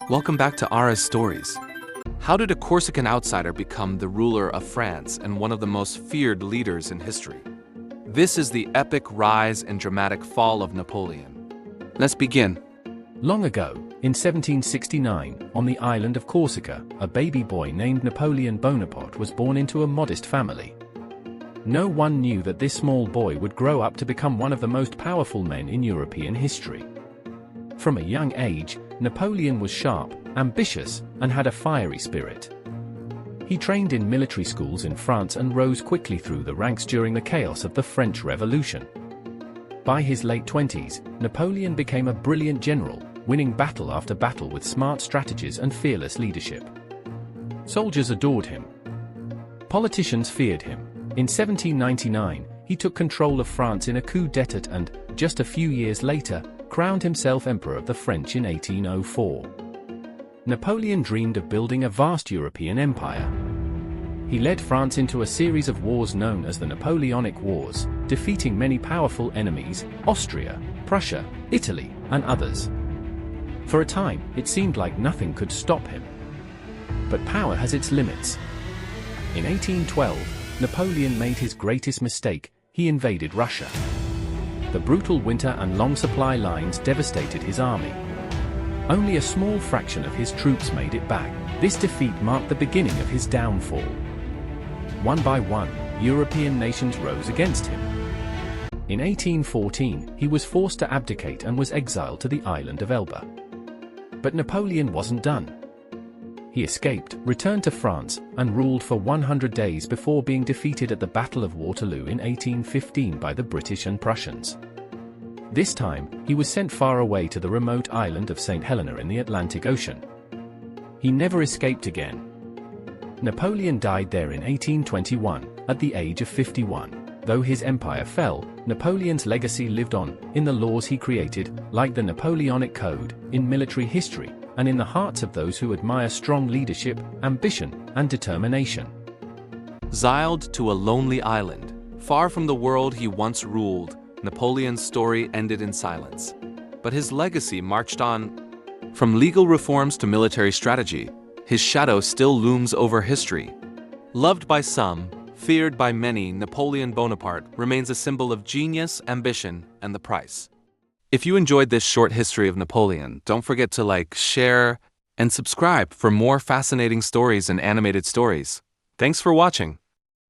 Welcome back to AARAA'S stories. How did a Corsican outsider become the ruler of France and one of the most feared leaders in history? This is the epic rise and dramatic fall of Napoleon. Let's begin. Long ago, in 1769, on the island of Corsica, a baby boy named Napoleon Bonaparte was born into a modest family. No one knew that this small boy would grow up to become one of the most powerful men in European history. From a young age, Napoleon was sharp, ambitious, and had a fiery spirit. He trained in military schools in France and rose quickly through the ranks during the chaos of the French Revolution. By his late 20s, Napoleon became a brilliant general, winning battle after battle with smart strategies and fearless leadership. Soldiers adored him. Politicians feared him. In 1799, he took control of France in a coup d'état and, just a few years later, crowned himself Emperor of the French in 1804. Napoleon dreamed of building a vast European empire. He led France into a series of wars known as the Napoleonic Wars, defeating many powerful enemies: Austria, Prussia, Italy, and others. For a time, it seemed like nothing could stop him. But power has its limits. In 1812, Napoleon made his greatest mistake: he invaded Russia. The brutal winter and long supply lines devastated his army. Only a small fraction of his troops made it back. This defeat marked the beginning of his downfall. One by one, European nations rose against him. In 1814, he was forced to abdicate and was exiled to the island of Elba. But Napoleon wasn't done. He escaped, returned to France, and ruled for 100 days before being defeated at the Battle of Waterloo in 1815 by the British and Prussians. This time, he was sent far away to the remote island of St. Helena in the Atlantic Ocean. He never escaped again. Napoleon died there in 1821, at the age of 51. Though his empire fell, Napoleon's legacy lived on, in the laws he created, like the Napoleonic Code, in military history, and in the hearts of those who admire strong leadership, ambition, and determination. Exiled to a lonely island, far from the world he once ruled, Napoleon's story ended in silence. But his legacy marched on. From legal reforms to military strategy, his shadow still looms over history. Loved by some, feared by many, Napoleon Bonaparte remains a symbol of genius, ambition, and the price. If you enjoyed this short history of Napoleon, don't forget to like, share, and subscribe for more fascinating stories and animated stories. Thanks for watching.